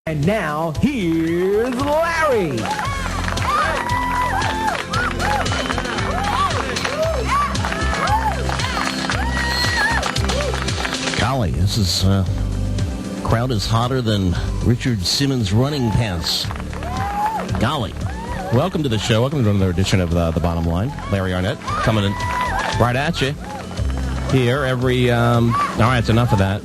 And now, here's Larry. Golly, this is, crowd is hotter than Richard Simmons' running pants. Golly. Welcome to the show. Welcome to another edition of the Bottom Line. Larry Arnett coming in right at you. Here every, all right, it's enough of that.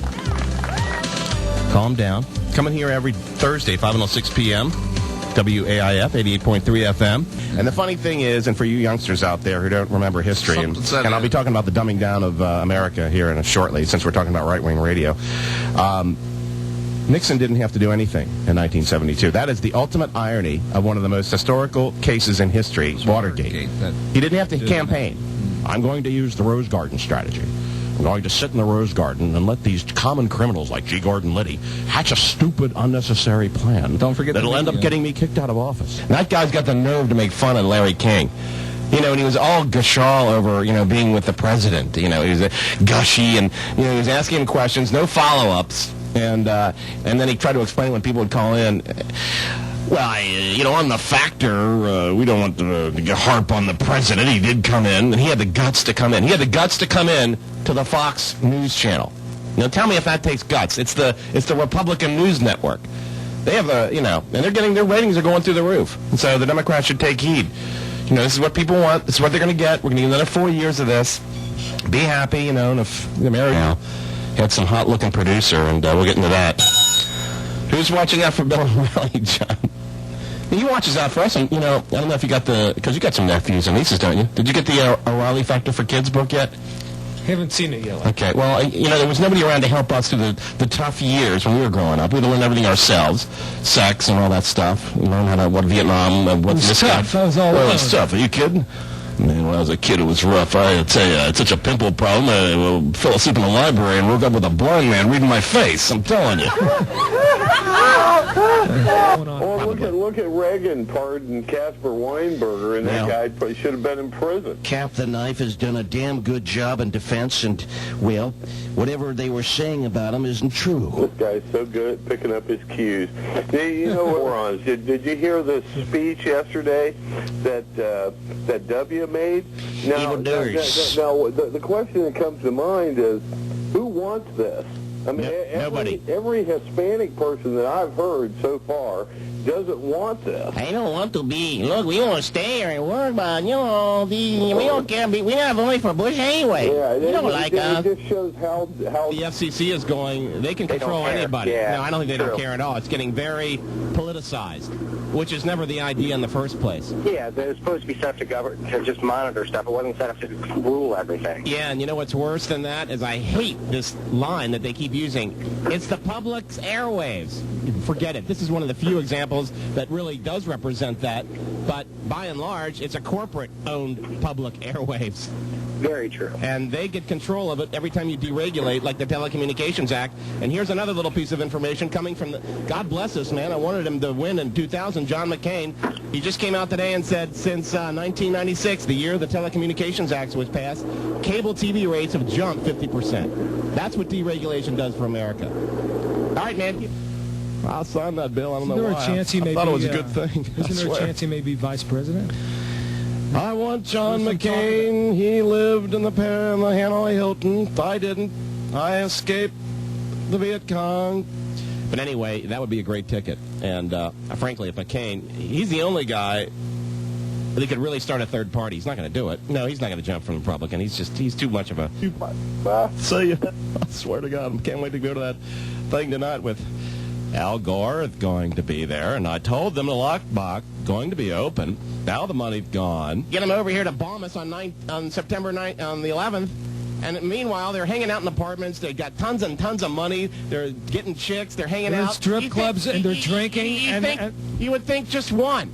Calm down. Coming here every Thursday, 5 until 6 p.m., WAIF, 88.3 FM. And the funny thing is, and for you youngsters out there who don't remember history, and I'll be talking about the dumbing down of America here in a shortly, since we're talking about right-wing radio, Nixon didn't have to do anything in 1972. That is the ultimate irony of one of the most historical cases in history, Watergate. He didn't have to campaign. I'm going to use the Rose Garden strategy. I'm going to sit in the Rose Garden and let these common criminals like G. Gordon Liddy hatch a stupid, unnecessary plan. Don't forget that'll end up getting me kicked out of office. And that guy's got the nerve to make fun of Larry King. You know, and he was all gashal over, being with the president. He was gushy, and, he was asking him questions, no follow-ups. And then he tried to explain when people would call in, well, on the factor, we don't want to harp on the president. He did come in, and he had the guts to come in. He had the guts to come in to the Fox News Channel. Tell me if that takes guts. It's the Republican News Network. They have and their ratings are going through the roof. And so the Democrats should take heed. This is what people want. This is what they're going to get. We're going to get another 4 years of this. Be happy, and if the America had some hot-looking producer, and we'll get into that. Who's watching out for Bill O'Reilly, John? He watches out for us, and, I don't know if you got because you got some nephews and nieces, don't you? Did you get the O'Reilly Factor for Kids book yet? Haven't seen it yet. Okay, well, there was nobody around to help us through the tough years when we were growing up. We had to learn everything ourselves, sex and all that stuff. We learned what Vietnam and what this guy. That was all it was tough. Are you kidding? Man, when I was a kid, it was rough. I tell you, it's such a pimple problem. I fell asleep in the library and woke up with a blind man reading my face. I'm telling you. Look at Reagan pardoned Casper Weinberger, and that guy probably should have been in prison. Cap the Knife has done a damn good job in defense, and, well, whatever they were saying about him isn't true. This guy's so good at picking up his cues. Morons, did you hear the speech yesterday that W made? Now, the question that comes to mind is, who wants this? I mean, nobody. Every Hispanic person that I've heard so far doesn't want this. I don't want to be. Look, we want to stay here and work, but, we don't care. We don't have money for Bush anyway. Yeah, we don't like us. It just shows how the FCC is going. They can control anybody. Yeah, no, I don't think they don't care at all. It's getting very politicized, which is never the idea in the first place. Yeah, they're supposed to be set up to just monitor stuff. It wasn't set up to rule everything. Yeah, and you know what's worse than that is I hate this line that they keep using. It's the public's airwaves. Forget it. This is one of the few examples that really does represent that. But by and large, it's a corporate-owned public airwaves. Very true. And they get control of it every time you deregulate, like the Telecommunications Act. And here's another little piece of information coming from God bless us, man. I wanted him to win in 2000, John McCain. He just came out today and said since 1996, the year the Telecommunications Act was passed, cable TV rates have jumped 50%. That's what deregulation does for America. All right, man. I'll sign that bill. I don't know why. I thought it was a good thing. Isn't there a chance he may be vice president? I want John McCain. He lived in the Hanoi Hilton. I didn't. I escaped the Viet Cong. But anyway, that would be a great ticket. And frankly, if McCain, he's the only guy that could really start a third party. He's not going to do it. No, he's not going to jump from the Republican. He's too much of a... See, I swear to God, I can't wait to go to that thing tonight with Al Gore is going to be there, and I told them the lockbox going to be open. Now the money's gone. Get them over here to bomb us on September 9th, on the 11th. And meanwhile, they're hanging out in apartments. They got tons and tons of money. They're getting chicks. They're hanging out. Strip clubs, and they're drinking. You would think just one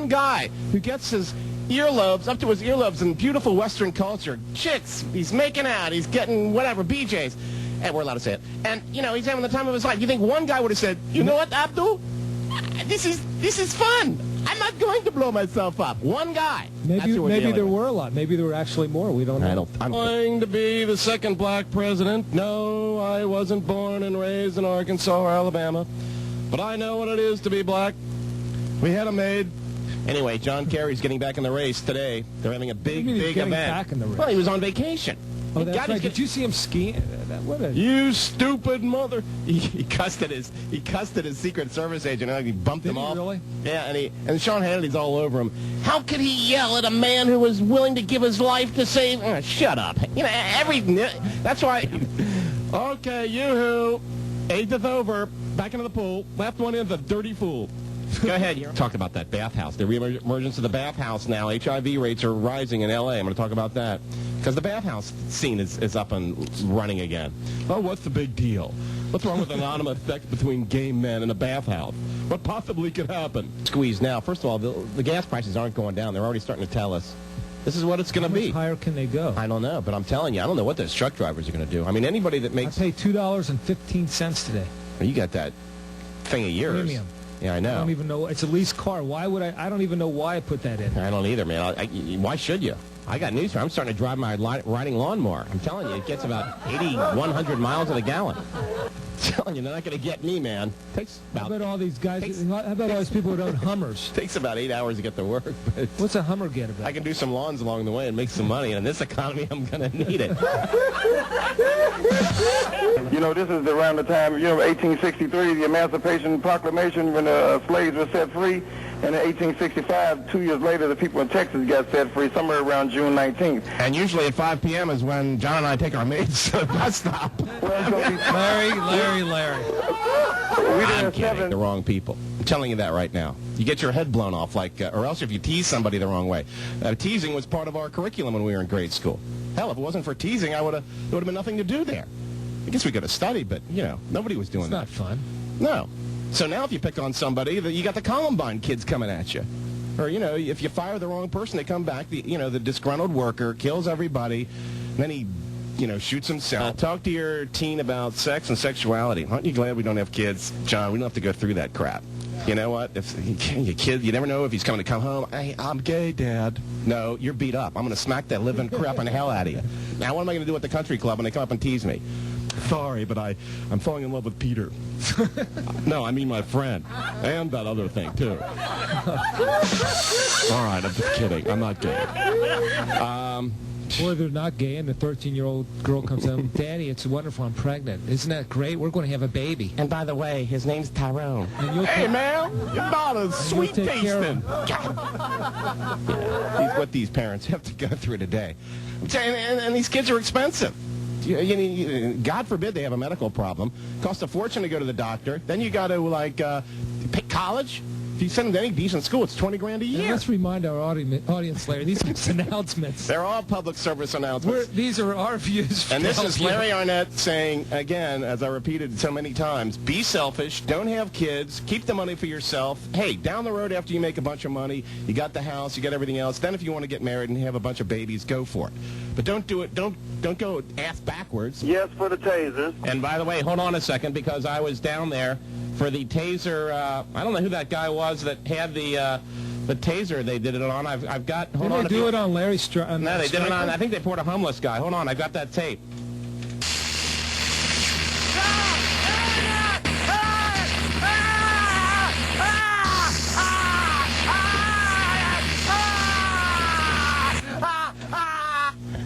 guy who gets his earlobes, up to his earlobes in beautiful Western culture. Chicks. He's making out. He's getting whatever, BJs. And we're allowed to say it. And, he's having the time of his life. You think one guy would have said, you know what, Abdul? This is fun. I'm not going to blow myself up. One guy. Maybe there were a lot. Maybe there were actually more. We don't know. I'm going to be the second black president. No, I wasn't born and raised in Arkansas or Alabama. but I know what it is to be black. We had him made. Anyway, John Kerry's getting back in the race today. They're having a big event. Back in the race? Well, he was on vacation. Oh, that's right. Did you see him skiing? You stupid mother! He cussed at his Secret Service agent. He bumped him off. Really? Yeah, and Sean Hannity's all over him. How could he yell at a man who was willing to give his life to save? Shut up! You know, that's why. Okay, yoo-hoo. 8th over. Back into the pool. Left one in, the dirty fool. Go ahead. Talk about that bathhouse. The reemergence of the bathhouse now. HIV rates are rising in L.A. I'm going to talk about that. Because the bathhouse scene is up and running again. Oh, what's the big deal? What's wrong with an anonymous sex between gay men in a bathhouse? What possibly could happen? Squeeze now. First of all, the gas prices aren't going down. They're already starting to tell us. This is what it's going to be. How much higher can they go? I don't know, but I'm telling you, I don't know what those truck drivers are going to do. I mean, anybody that makes... I paid $2.15 today. Well, you got that thing of yours. Premium. Yeah, I know. I don't even know. It's a leased car. Why would I don't even know why I put that in. I don't either, man. Why should you? I got news for you. I'm starting to drive my riding lawnmower. I'm telling you, it gets about 80, 100 miles to the gallon. I'm telling you, they're not going to get me, man. Takes about, how about all these guys? How about all these people who own Hummers? Takes about 8 hours to get to work. But what's a Hummer get about? I can do some lawns along the way and make some money, and in this economy, I'm going to need it. You know, this is around the time, 1863, the Emancipation Proclamation, when slaves were set free. And in 1865, 2 years later, the people in Texas got set free, somewhere around June 19th. And usually at 5 p.m. is when John and I take our maids to the bus stop. Larry. I'm kidding. The wrong people. I'm telling you that right now. You get your head blown off, or else if you tease somebody the wrong way. Teasing was part of our curriculum when we were in grade school. Hell, if it wasn't for teasing, there would have been nothing to do there. I guess we could have studied, but, nobody was doing that. It's not fun. No. So now if you pick on somebody, you got the Columbine kids coming at you. Or, if you fire the wrong person, they come back, the disgruntled worker kills everybody, and then he, shoots himself. Talk to your teen about sex and sexuality. Aren't you glad we don't have kids? John, we don't have to go through that crap. You know what? If your kid, you never know if he's coming to come home. Hey, I'm gay, Dad. No, you're beat up. I'm going to smack that living crap in the hell out of you. Now, what am I going to do at the country club when they come up and tease me? Sorry, but I'm falling in love with Peter. No, I mean my friend. And that other thing, too. All right, I'm just kidding. I'm not gay. Or they're not gay, and the 13-year-old girl comes home, Daddy, it's wonderful, I'm pregnant. Isn't that great? We're going to have a baby. And by the way, his name's Tyrone. Hey, man, your daughter's sweet tasting. What these parents have to go through today. And these kids are expensive. God forbid they have a medical problem. Costs a fortune to go to the doctor. Then you got to, pick college. If you send them to any decent school, it's $20 grand a year. And let's remind our audience, Larry, these are announcements. They're all public service announcements. These are our views. And this is Larry Arnett saying, again, as I repeated so many times, be selfish, don't have kids, keep the money for yourself. Hey, down the road after you make a bunch of money, you got the house, you got everything else, then if you want to get married and have a bunch of babies, go for it. But don't do it, don't go ass backwards. Yes, for the tasers. And by the way, hold on a second, because I was down there for the taser, I don't know who that guy was that had the taser they did it on. I've got, hold on. Did they do it on Larry No, they did it on, I think they poured a homeless guy. Hold on, I've got that tape.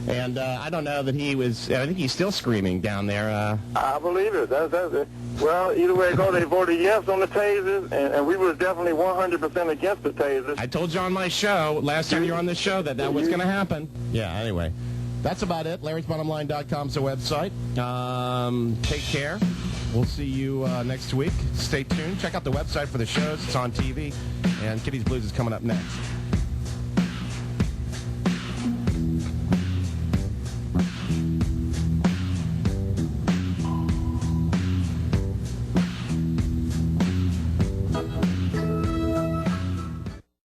And I don't know that he was, I think he's still screaming down there. I believe it. That's it. Well, either way it goes, they voted yes on the tasers, and we was definitely 100% against the tasers. I told you on my show, last time you were on this show, that was going to happen. Yeah, anyway. That's about it. Larry'sBottomLine.com is the website. Take care. We'll see you next week. Stay tuned. Check out the website for the shows. It's on TV. And Kitty's Blues is coming up next.